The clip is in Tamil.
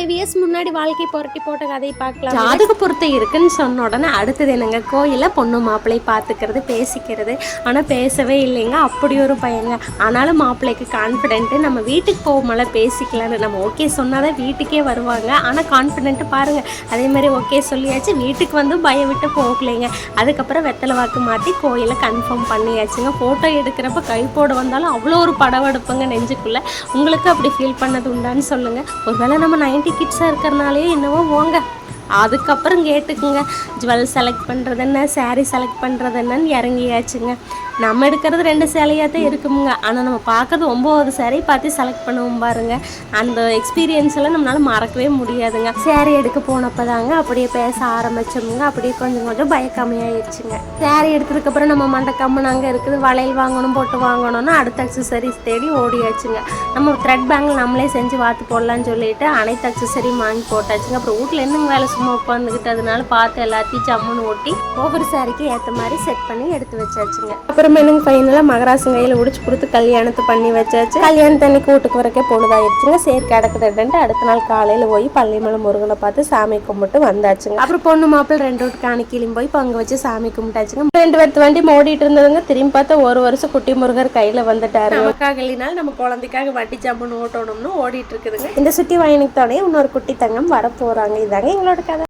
5 இயர்ஸ் முன்னாடி வாழ்க்கை புரட்டி போட்ட கதையை பார்க்கலாம். ஜாதக பொருத்தம் இருக்குன்னு சொன்ன உடனே அடுத்தது என்னங்க, கோயிலில் பொண்ணு மாப்பிள்ளை பார்த்துக்கிறது பேசிக்கிறது. ஆனால் பேசவே இல்லைங்க, அப்படி ஒரு பையங்க. ஆனாலும் மாப்பிள்ளைக்கு கான்ஃபிடென்ட்டு, நம்ம வீட்டுக்கு போகும்போல பேசிக்கலான்னு. நம்ம ஓகே சொன்னால் தான் வீட்டுக்கே வருவாங்க. ஆனால் கான்ஃபிடென்ட்டு பாருங்கள். அதே மாதிரி ஓகே சொல்லியாச்சு, வீட்டுக்கு வந்து பயம் விட்டு போகலைங்க. அதுக்கப்புறம் வெத்தலை வாக்கு மாற்றி கோயிலை கன்ஃபார்ம் பண்ணியாச்சுங்க. ஃபோட்டோ எடுக்கிறப்ப கைப்போட வந்தாலும் அவ்வளோ ஒரு படவெடுப்புங்க நெஞ்சுக்குள்ளே. உங்களுக்கு அப்படி ஃபீல் பண்ணது உண்டான்னு சொல்லுங்கள். ஒருவேளை நம்ம 90 கிட்ஸாக இருக்கிறனாலே என்னவோ போங்க. அதுக்கப்புறம் கேட்டுக்குங்க, ஜுவல் செலக்ட் பண்ணுறது என்ன, சாரீ செலக்ட் பண்ணுறது என்னன்னு இறங்கியாச்சுங்க. நம்ம எடுக்கிறது 2 சேலையாக தான் இருக்குமுங்க. ஆனால் நம்ம பார்க்குறது 9 சேரீ பார்த்து செலக்ட் பண்ணுவோம் பாருங்க. அந்த எக்ஸ்பீரியன்ஸ் எல்லாம் நம்மளால் மறக்கவே முடியாதுங்க. சேரீ எடுக்க போனப்போ தாங்க அப்படியே பேச ஆரம்பிச்சோமுங்க. அப்படியே கொஞ்சம் கொஞ்சம் பயக்கம்மியாயிடுச்சுங்க. சேரீ எடுத்ததுக்கப்புறம் நம்ம மண்டை கம்மன் அங்கே இருக்குது, வளையல் வாங்கணும், போட்டு வாங்கணும்னா அடுத்த அக்சசரிஸ் தேடி ஓடியாச்சுங்க. நம்ம த்ரெட் பேங்கில் நம்மளே செஞ்சு வாத்து போடலான்னு சொல்லிட்டு அனைத்து அக்சசரியும் வாங்கி போட்டாச்சுங்க. அப்புறம் வீட்டில் என்னங்க வேலை, சும்மா உட்காந்துக்கிட்டு, அதனால பார்த்து எல்லாத்தையும் ஜம்முன்னு ஓட்டி ஒவ்வொரு சாரிக்கு ஏற்ற மாதிரி செட் பண்ணி எடுத்து வச்சாச்சுங்க. அப்புறம் எனக்கு ஃபைனலாக மகராசன் கையில் உடிச்சு கொடுத்து கல்யாணத்தை பண்ணி வச்சாச்சு. கல்யாணத்தன்னைக்கு வீட்டுக்கு வரக்கே பொழுதாயிடுச்சுங்க. சரி கிடக்குதுன்ட்டு அடுத்த நாள் காலையில் போய் பள்ளிமலை முருகனை பார்த்து சாமி கும்பிட்டு வந்தாச்சுங்க. அப்புறம் பொண்ணு மாப்பிள்ளை 2 வீட்டுக்கு அணைக்கிலும் போய் பங்கு வச்சு சாமி கும்பிட்டாச்சுங்க. 2 பேர்த்து வண்டி ஓடிட்டு இருந்ததுங்க. திரும்பி பார்த்தா 1 வருஷம் குட்டி முருகர் கையில் வந்துட்டாரு. நமக்காக இல்லைனாலும் நம்ம குழந்தைக்காக வண்டி ஜம்முன்னு ஓட்டணும்னு ஓடிட்டு இருக்குதுங்க. இந்த சுற்றி வயனுக்கு இன்னொரு குட்டி தங்கம் வர போறாங்க. இதாங்க எங்களோட